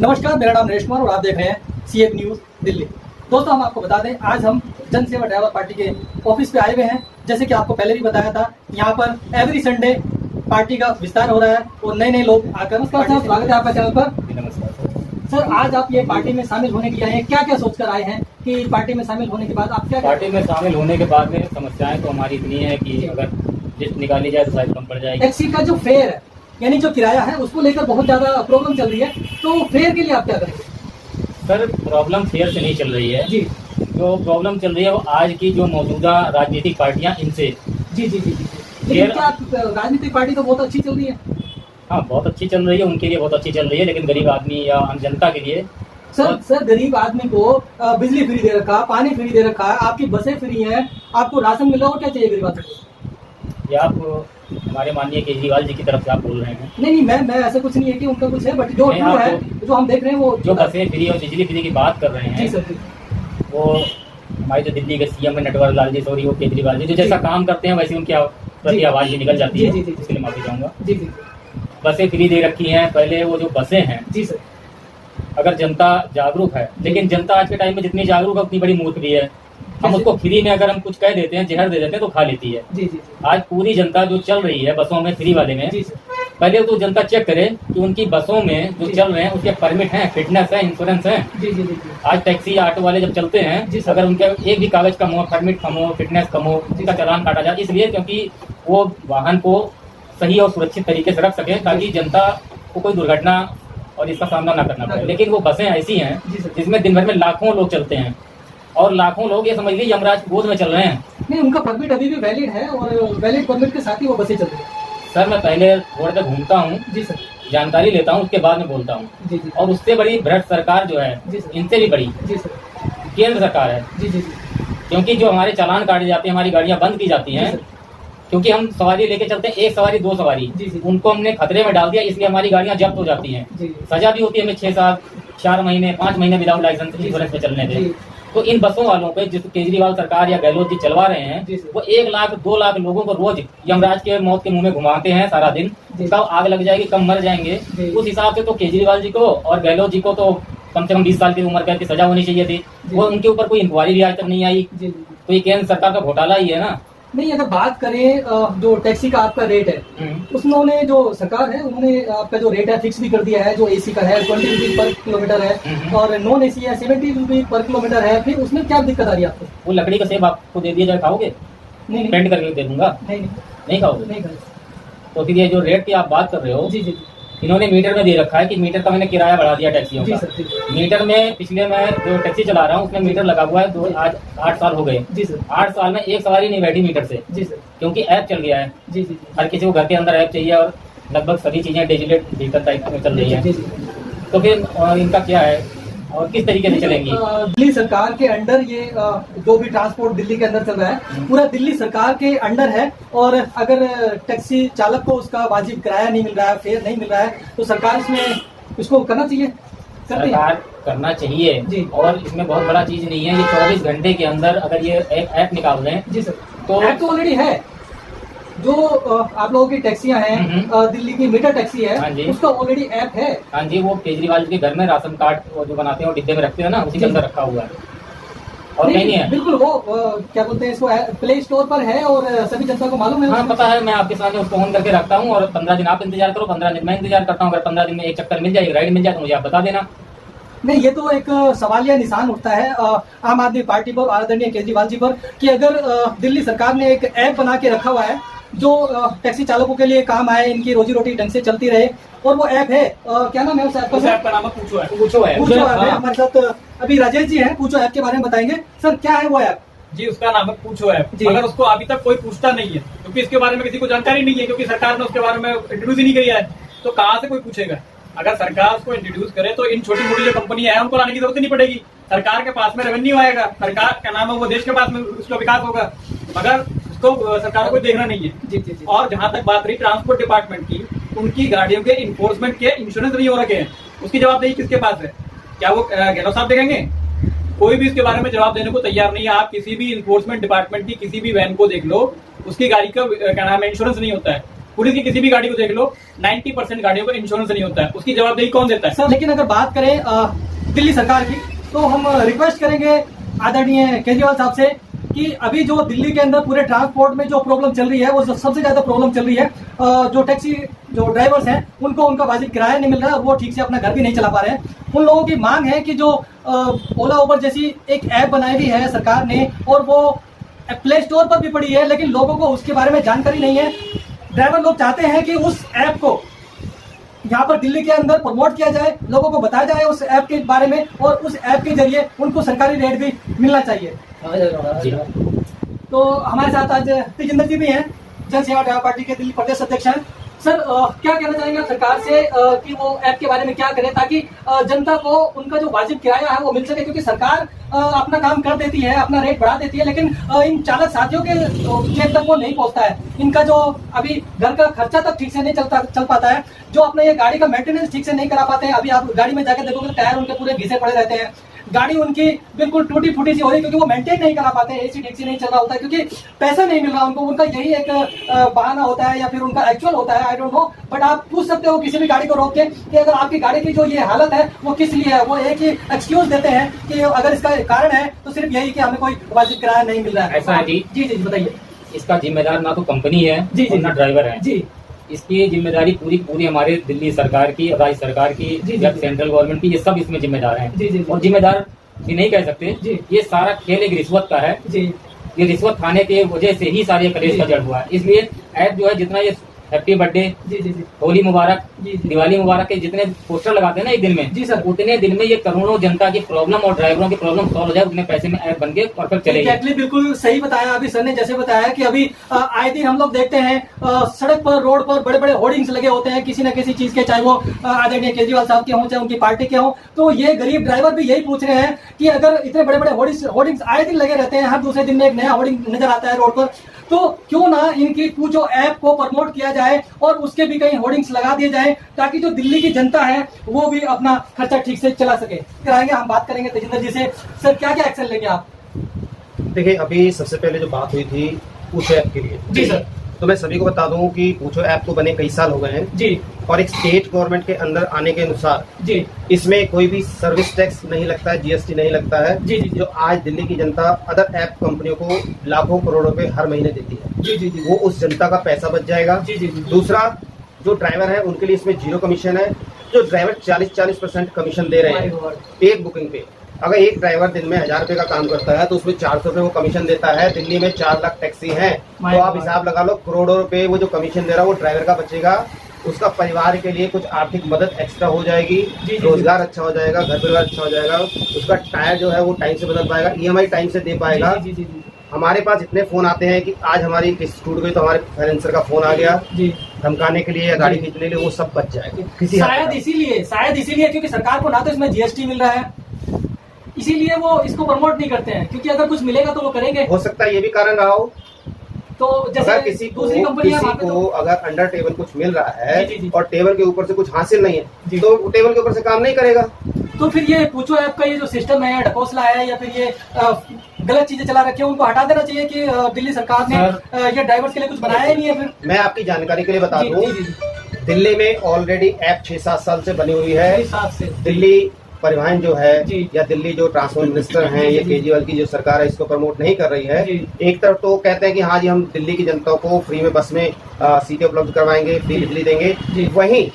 नमस्कार, मेरा नाम नरेश कुमार और आप देख रहे हैं सीएफ न्यूज दिल्ली। दोस्तों, हम आपको बता दें, आज हम जन सेवा ड्राइवर पार्टी के ऑफिस पे आए हुए हैं। जैसे कि आपको पहले भी बताया था, यहाँ पर एवरी संडे पार्टी का विस्तार हो रहा है और नए नए लोग आकर। नमस्कार सर, स्वागत है आपका चैनल पर। नमस्कार सर, आज आप ये पार्टी में शामिल होने के लिए आए हैं, क्या क्या सोचकर आए हैं कि पार्टी में शामिल होने के बाद आप क्या? पार्टी में शामिल होने के बाद में समस्याएं तो हमारी इतनी है कि अगर लिस्ट निकाली जाए तो शायद कम पड़ जाएगी। टैक्सी का जो फेयर है, यानी जो किराया है, उसको लेकर बहुत ज्यादा प्रॉब्लम चल रही है, तो फेयर के लिए आप क्या करेंगे? सर, प्रॉब्लम फेयर से नहीं चल रही है जी। जो प्रॉब्लम चल रही है वो आज की जो मौजूदा राजनीतिक पार्टियां इनसे। जी जी जी जी। लेकिन क्या राजनीतिक पार्टी तो बहुत अच्छी चल रही है? हाँ, बहुत अच्छी चल रही है, उनके लिए बहुत अच्छी चल रही है, लेकिन गरीब आदमी या आम जनता के लिए सर गरीब आदमी को बिजली फ्री दे रखा, पानी फ्री दे रखा है, आपकी बसें फ्री हैं, आपको राशन मिल रहा हो, क्या चाहिए गरीब आदमी को? या आप हमारे माननीय केजरीवाल जी की तरफ से आप बोल रहे हैं? नहीं, मैं ऐसा कुछ नहीं है कि उनका कुछ है, बट जो है, जो हम देख रहे हैं वो जो बसें फ्री और बिजली फ्री की बात कर रहे हैं। जी सर जी। वो हमारे जो दिल्ली के सीएम है नटवर लाल जी, सॉरी, वो केजरीवाल जी, जो जैसा काम करते हैं वैसे उनकी प्रति आवाज भी निकल जाती है। इसके लिए माफी चाहूंगा। जी जी। बसें फ्री दे रखी हैं। पहले वो जो बसें हैं, जी सर, अगर जनता जागरूक है, लेकिन जनता आज के टाइम में जितनी जागरूक है उतनी बड़ी मूर्ख भी है। हम उसको फ्री में अगर हम कुछ कह देते हैं, जहर दे देते हैं तो खा लेती है। जी जी। आज पूरी जनता जो चल रही है बसों में, फ्री वाले में, पहले तो जनता चेक करे कि उनकी बसों में जो चल रहे हैं उसके परमिट हैं, फिटनेस है, इंश्योरेंस है। जी जी जी। आज टैक्सी ऑटो वाले जब चलते हैं, अगर उनके एक भी कागज कम हो, परमिट कम हो, फिटनेस कम हो, उनका चालान काटा जाए, इसलिए क्योंकि वो वाहन को सही और सुरक्षित तरीके से रख सके, ताकि जनता को कोई दुर्घटना और इसका सामना ना करना पड़े। लेकिन वो बसें ऐसी हैं जिसमें दिन भर में लाखों लोग चलते हैं और लाखों लोग, ये समझ लीजिए, यमराज की गोद में चल रहे हैं। नहीं, उनका परमिट अभी भी वैलिड है और वैलिड परमिट के साथ ही वो बसें चल रही है। सर, मैं पहले रोड पे घूमता हूँ, जी सर, जानकारी लेता हूँ, उसके बाद में बोलता हूँ। जी जी। और उससे बड़ी भ्रष्ट सरकार जो है, इनसे भी बड़ी जी सर, केंद्र सरकार है। जी जी। क्योंकि जो हमारे चालान काटे जाते हैं, हमारी गाड़ियां बंद की जाती हैं, क्योंकि हम सवारी लेके चलते हैं, एक सवारी दो सवारी, उनको हमने खतरे में डाल दिया, इसलिए हमारी गाड़ियां जब्त हो जाती हैं। सजा भी होती है हमें 6 साल, 4 महीने, 5 महीने विदाउट लाइसेंस इंश्योरेंस पे चलने के। तो इन बसों वालों पे जिस केजरीवाल सरकार या गहलोत जी चलवा रहे हैं, वो 1 लाख 2 लाख लोगों को रोज यमराज के मौत के मुंह में घुमाते हैं सारा दिन। कब आग लग जाएगी, कब मर जाएंगे, उस हिसाब से तो केजरीवाल जी को और गहलोत जी को तो कम से कम 20 साल की उम्र कैद की सजा होनी चाहिए थी। वो उनके ऊपर कोई इंक्वायरी भी आज तक नहीं आई। तो ये केंद्र सरकार का घोटाला ही है ना। नहीं, अगर बात करें जो टैक्सी का आपका रेट है, उसमें जो सरकार है उन्होंने आपका जो रेट है फिक्स भी कर दिया है। जो एसी का है 20 रुपीज पर किलोमीटर है और नॉन एसी है 70 रुपीज पर किलोमीटर है। फिर उसमें क्या दिक्कत आ रही है आपको? वो लकड़ी का सेब आपको दे दिया जाए, खाओगे? नहीं, पेंट करके दे दूंगा। नहीं खाओगे? नहीं। तो फिर ये जो रेट की आप बात कर रहे हो, जी जी, इन्होंने मीटर में दे रखा है कि मीटर का मैंने किराया बढ़ा दिया टैक्सियों का। मीटर में पिछले मैं जो टैक्सी चला रहा हूँ उसमें मीटर लगा हुआ है, आज 8 साल हो गए। जी सर। 8 साल में एक सवारी नहीं बैठी मीटर से। जी सर। क्योंकि ऐप चल गया है। जी जी। हर किसी को घर के अंदर ऐप चाहिए और लगभग सभी चीजें डिजिटल टाइप में चल रही है। तो फिर इनका क्या है और किस तरीके से चलेंगी? दिल्ली सरकार के अंडर ये जो भी ट्रांसपोर्ट दिल्ली के अंदर चल रहा है, पूरा दिल्ली सरकार के अंडर है। और अगर टैक्सी चालक को उसका वाजिब किराया नहीं मिल रहा है, फेयर नहीं मिल रहा है, तो सरकार इसमें इसको करना चाहिए। सरकार करना चाहिए जी। और इसमें बहुत बड़ा चीज नहीं है, ये 24 घंटे के अंदर अगर ये एक ऐप निकाल दें। जी सर। तो ऐप तो ऑलरेडी है। जो आप लोगों की टैक्सियां हैं, दिल्ली की मीटर टैक्सी है, उसका ऑलरेडी ऐप है। हाँ जी, वो केजरीवाल के घर में राशन कार्ड जो बनाते हैं और डिब्बे में रखते हैं ना, उसी के अंदर रखा हुआ है और कहीं नहीं है। बिल्कुल, वो क्या बोलते हैं इसको, प्ले स्टोर पर है और सभी जनता को मालूम है। हाँ, पता है। मैं आपके सामने उसको ऑन करके रखता हूँ और 15 दिन आप इंतजार करो, 15 दिन मैं इंतजार करता हूँ। अगर 15 दिन में एक चक्कर मिल जाए, राइड मिल जाए, तो मुझे आप बता देना। नहीं, ये तो एक सवालिया निशान उठता है आम आदमी पार्टी पर, आदरणीय केजरीवाल जी पर, कि अगर दिल्ली सरकार ने एक ऐप बना के रखा हुआ है जो टैक्सी चालकों के लिए काम आए, इनकी रोजी रोटी ढंग से चलती रहे, और वो ऐप है, क्या नाम है उस ऐप का? उस ऐप का नाम पूछो है। पूछो है हमारे साथ अभी राजेश जी हैं, पूछो ऐप के बारे में बताएंगे। सर, क्या है वो ऐप? जी, उसका नाम है पूछो ऐप। मगर उसको अभी तक कोई पूछता नहीं है, क्योंकि इसके बारे में किसी को जानकारी नहीं है, क्योंकि सरकार ने उसके बारे में इंट्रोड्यूस ही नहीं किया है। तो कहाँ से कोई पूछेगा? अगर सरकार उसको इंट्रोड्यूस करे तो इन छोटी मोटी जो कंपनियां हैं उनको लाने की जरूरत नहीं पड़ेगी। सरकार के पास में रेवेन्यू आएगा, सरकार का नाम है वो देश के पास में उसका विकास होगा, मगर उसको सरकार को देखना नहीं है। जी जी जी। और जहां तक बात रही ट्रांसपोर्ट डिपार्टमेंट की, उनकी गाड़ियों के इन्फोर्समेंट के इंश्योरेंस नहीं हो रखे हैं, उसकी जवाबदेही किसके पास है? क्या वो गहलोत साहब देखेंगे? कोई भी इसके बारे में जवाब देने को तैयार नहीं है। आप किसी भी इन्फोर्समेंट डिपार्टमेंट की किसी भी वैन को देख लो, उसकी गाड़ी का क्या नाम है, इंश्योरेंस नहीं होता है। पुलिस की किसी भी गाड़ी को देख लो, 90% गाड़ियों को इंश्योरेंस नहीं होता है, उसकी जवाबदेही कौन देता है? सर लेकिन अगर बात करें दिल्ली सरकार की, तो हम रिक्वेस्ट करेंगे आदरणीय केजरीवाल साहब से कि अभी जो दिल्ली के अंदर पूरे ट्रांसपोर्ट में जो प्रॉब्लम चल रही है, वो सबसे ज्यादा प्रॉब्लम चल रही है जो टैक्सी जो ड्राइवर्स हैं, उनको उनका वाजिब किराया नहीं मिल रहा है और वो ठीक से अपना घर भी नहीं चला पा रहे हैं। उन लोगों की मांग है कि जो ओला उबर जैसी एक ऐप बनाई हुई है सरकार ने, और वो प्ले स्टोर पर भी पड़ी है, लेकिन लोगों को उसके बारे में जानकारी नहीं है। ड्राइवर लोग चाहते हैं कि उस ऐप को यहाँ पर दिल्ली के अंदर प्रमोट किया जाए, लोगों को बताया जाए उस ऐप के बारे में, और उस ऐप के जरिए उनको सरकारी रेट भी मिलना चाहिए। तो हमारे साथ आज तेजिंदर जी भी हैं, जन सेवा ड्राइवर पार्टी के दिल्ली प्रदेश अध्यक्ष हैं। सर क्या कहना चाहेंगे सरकार से कि वो ऐप के बारे में क्या करे, ताकि जनता को उनका जो वाजिब किराया है वो मिल सके, क्योंकि सरकार अपना काम कर देती है, अपना रेट बढ़ा देती है, लेकिन इन चालक साथियों के जेब तक वो नहीं पहुंचता है। इनका जो अभी घर का खर्चा तक ठीक से नहीं चल पाता है, जो अपना ये गाड़ी का मेंटेनेंस ठीक से नहीं करा पाते हैं। अभी आप गाड़ी में जाकर देखोगे तो टायर उनके पूरे घिसे पड़े रहते हैं, गाड़ी उनकी बिल्कुल टूटी फूटी सी हो रही है, क्योंकि वो मेंटेन नहीं करा पाते, एसी ठीक से नहीं चल रहा होता है, क्योंकि पैसा नहीं मिल रहा उनको। उनका यही एक बहाना होता है या फिर उनका एक्चुअल होता है, आई डोंट नो। बट आप पूछ सकते हो किसी भी गाड़ी को रोक के कि अगर आपकी गाड़ी की जो ये हालत है वो किस लिए है। वो एक ही एक्सक्यूज देते हैं कि अगर इसका कारण है तो सिर्फ यही कि हमें कोई वाजिब किराया नहीं मिल रहा है। ऐसा है जी? जी जी बताइए। इसका जिम्मेदार ना तो कंपनी है जी और ना ड्राइवर है जी। इसकी जिम्मेदारी पूरी हमारे दिल्ली सरकार की, राज्य सरकार की या सेंट्रल गवर्नमेंट की, ये सब इसमें जिम्मेदार हैं। जी जी। और जिम्मेदार भी नहीं कह सकते जी, ये सारा खेल एक रिश्वत का है जी। ये रिश्वत खाने की वजह से ही सारे कलेश का जड़ हुआ है। इसलिए ऐप जो है, जितना ये हैप्पी बर्थडे जी जी जी, होली मुबारक जी, दिवाली मुबारक के जितने पोस्टर लगाते हैं ना एक दिन में जी सर, उतने दिन में ये करोड़ों जनता की प्रॉब्लम और ड्राइवरों की प्रॉब्लम सॉल्व हो जाए, उतने पैसे में ऐप बन के परफेक्ट चलेगी। एग्जैक्टली, बिल्कुल सही बताया अभी सर ने, जैसे बताया कि अभी आए दिन हम लोग देखते हैं सड़क पर, रोड पर बड़े बड़े होर्डिंग्स लगे होते हैं किसी न किसी चीज के, चाहे वो आदरणीय केजरीवाल साहब के हों चाहे उनकी पार्टी के हों। तो ये गरीब ड्राइवर भी यही पूछ रहे हैं कि अगर इतने बड़े बड़े होर्डिंग्स आए दिन लगे रहते हैं, हर दूसरे दिन में एक नया होर्डिंग नजर आता है रोड पर, तो क्यों ना इनकी पूछो ऐप को प्रमोट किया जाए और उसके भी कहीं होर्डिंग्स लगा दिए जाए, ताकि जो दिल्ली की जनता है वो भी अपना खर्चा ठीक से चला सके। कराएंगे, हम बात करेंगे तेजिंदर जी से। सर क्या क्या एक्शन लेंगे आप? देखिए, अभी सबसे पहले जो बात हुई थी पूछो ऐप के लिए जी सर, तो मैं सभी को बता दूं कि पूछो ऐप को बने कई साल हो गए हैं जी, और एक स्टेट गवर्नमेंट के अंदर आने के अनुसार जी इसमें कोई भी सर्विस टैक्स नहीं लगता है, जीएसटी नहीं लगता है जी जी, जो आज दिल्ली की जनता अदर ऐप कंपनियों को लाखों करोड़ों रुपए हर महीने देती है जी जी जी, वो उस जनता का पैसा बच जाएगा। जी जी जी, दूसरा, जो ड्राइवर है उनके लिए इसमें 0 कमीशन है। जो ड्राइवर 40% कमीशन दे रहे हैं एक बुकिंग पे, अगर एक ड्राइवर दिन में 1000 रुपए का काम करता है तो उसमें 400 रुपए वो कमीशन देता है। दिल्ली में 4 लाख टैक्सी हैं, तो आप हिसाब लगा लो, करोड़ों रुपए वो जो कमीशन दे रहा है वो ड्राइवर का बचेगा। उसका परिवार के लिए कुछ आर्थिक मदद एक्स्ट्रा हो जाएगी, रोजगार अच्छा हो जाएगा, घर परिवार अच्छा हो जाएगा, उसका टायर जो है वो टाइम से बदल पाएगा, EMI टाइम से दे पाएगा। हमारे पास इतने फोन आते हैं कि आज हमारी किस्त टूट गई तो हमारे फाइनेंसर का फोन आ गया धमकाने के लिए या गाड़ी खींचने के लिए, वो सब बच जाएगा। किसी शायद इसीलिए क्योंकि सरकार को ना तो इसमें जीएसटी मिल रहा है, इसीलिए वो इसको प्रमोट नहीं करते हैं, क्योंकि अगर कुछ मिलेगा तो वो करेंगे। हो सकता है ये भी कारण रहा हो। तो जैसे अगर किसी दूसरी कंपनियां को अगर अंडर टेबल कुछ मिल रहा है जी, जी, जी। और टेबल के ऊपर से कुछ हासिल नहीं है तो वो टेबल के ऊपर से काम नहीं करेगा। तो फिर ये पूछो ऐप का ये जो सिस्टम है, ढकोसला है या फिर ये गलत चीजें चला रखी है, उनको हटा देना चाहिए कि दिल्ली सरकार ने ये ड्राइवर्स के लिए कुछ बनाया ही नहीं है। फिर मैं आपकी जानकारी के लिए बता दूं, दिल्ली में ऑलरेडी ऐप 6-7 साल से बनी हुई है। दिल्ली परिवहन जो है या दिल्ली जो ट्रांसपोर्ट मिनिस्टर हैं, ये केजरीवाल की जो सरकार है इसको प्रमोट नहीं कर रही है। एक तरफ तो कहते हैं कि हाँ जी हम दिल्ली की जनता को फ्री में बस में सीटें उपलब्ध करवाएंगे, फ्री बिजली देंगे, वहीं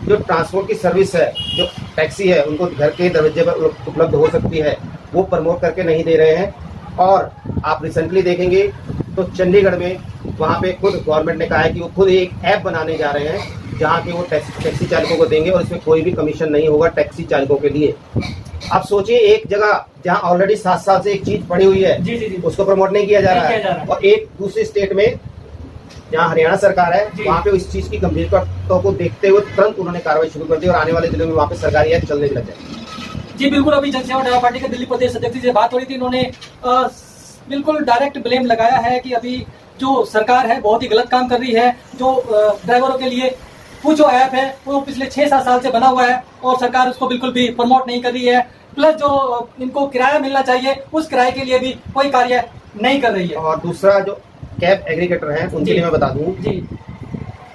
जो ट्रांसपोर्ट की सर्विस है, जो टैक्सी है, उनको घर के दरवाजे पर उपलब्ध हो सकती है, वो प्रमोट करके नहीं दे रहे हैं। और आप रिसेंटली देखेंगे तो चंडीगढ़ में वहाँ पे खुद गवर्नमेंट ने कहा है कि वो खुद एक ऐप बनाने जा रहे हैं जहाँ के वो टैक्सी चालकों को देंगे और इसमें कोई भी कमीशन नहीं होगा टैक्सी चालकों के लिए। आप सोचिए, एक जगह जहाँ ऑलरेडी 7 साल से एक चीज पड़ी हुई है जी, उसको प्रमोट नहीं किया जा रहा है, और एक दूसरी स्टेट में जहाँ हरियाणा सरकार है वहाँ पे इस चीज की गंभीरता को देखते हुए तुरंत उन्होंने कार्रवाई शुरू कर दी और आने वाले दिनों में वहाँ पे सरकारी ऐप चलने लग जाएगी। जी बिल्कुल, अभी जनसेवा ड्राइवर पार्टी के दिल्ली प्रदेश अध्यक्ष से बात हो रही थी, इन्होंने बिल्कुल डायरेक्ट ब्लेम लगाया है कि अभी जो सरकार है बहुत ही गलत काम कर रही है। जो ड्राइवरों के लिए पूछो ऐप है वो पिछले 6-7 साल से बना हुआ है और सरकार उसको बिल्कुल भी प्रमोट नहीं कर रही है, प्लस जो इनको किराया मिलना चाहिए उस किराए के लिए भी कोई कार्य नहीं कर रही है। और दूसरा, जो कैब एग्रीगेटर हैं उनके लिए मैं बता दूं,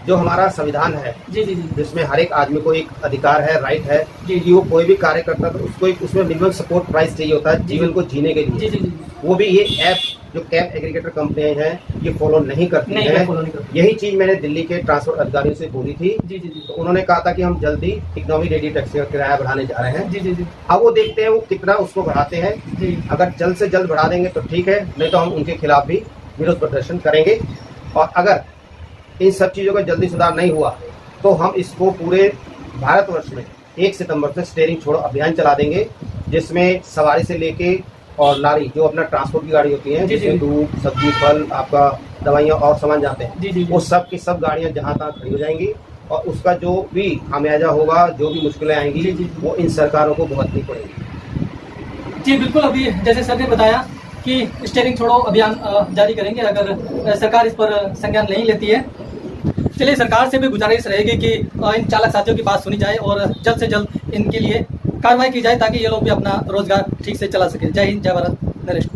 जो हमारा संविधान है, जी जी जी जिसमें हर एक आदमी को एक अधिकार है, राइट है जी कि वो कोई भी कार्य करता तो उसको एक उसमें मिनिमम सपोर्ट प्राइस चाहिए होता है जीवन को जीने के लिए। जी जी जी वो भी ये ऐप जो कैब एग्रीगेटर कंपनियां हैं ये फॉलो नहीं करती हैं। follow नहीं करती। यही चीज मैंने दिल्ली के ट्रांसपोर्ट अधिकारियों से बोली थी, जी जी जी तो उन्होंने कहा था कि हम जल्दी इकोनॉमी रेडी टैक्सी का किराया बढ़ाने जा रहे हैं। जी जी जी अब वो देखते हैं वो कितना उसको बढ़ाते हैं। जी अगर जल्द से जल्द बढ़ा देंगे तो ठीक है, नहीं तो हम उनके खिलाफ भी विरोध प्रदर्शन करेंगे। और अगर इन सब चीज़ों का जल्दी सुधार नहीं हुआ तो हम इसको पूरे भारतवर्ष में 1 सितंबर से स्टीयरिंग छोड़ो अभियान चला देंगे, जिसमें सवारी से लेके और लारी जो अपना ट्रांसपोर्ट की गाड़ी होती है, जी, जी। जिसमें दूध, सब्जी, फल, आपका दवाइयाँ और सामान जाते हैं, जी, जी। वो सब की सब गाड़ियाँ जहाँ तहाँ खड़ी हो जाएंगी और उसका जो भी खामियाजा होगा, जो भी मुश्किलें आएंगी, जी, जी। वो इन सरकारों को भुगतनी पड़ेगी। जी बिल्कुल। अभी जैसे सर ने बताया कि स्टीयरिंग छोड़ो अभियान जारी करेंगे अगर सरकार इस पर संज्ञान नहीं लेती है। चलिए, सरकार से भी गुजारिश रहेगी कि इन चालक साथियों की बात सुनी जाए और जल्द से जल्द इनके लिए कार्रवाई की जाए ताकि ये लोग भी अपना रोजगार ठीक से चला सके। जय हिंद, जय भारत। नरेश।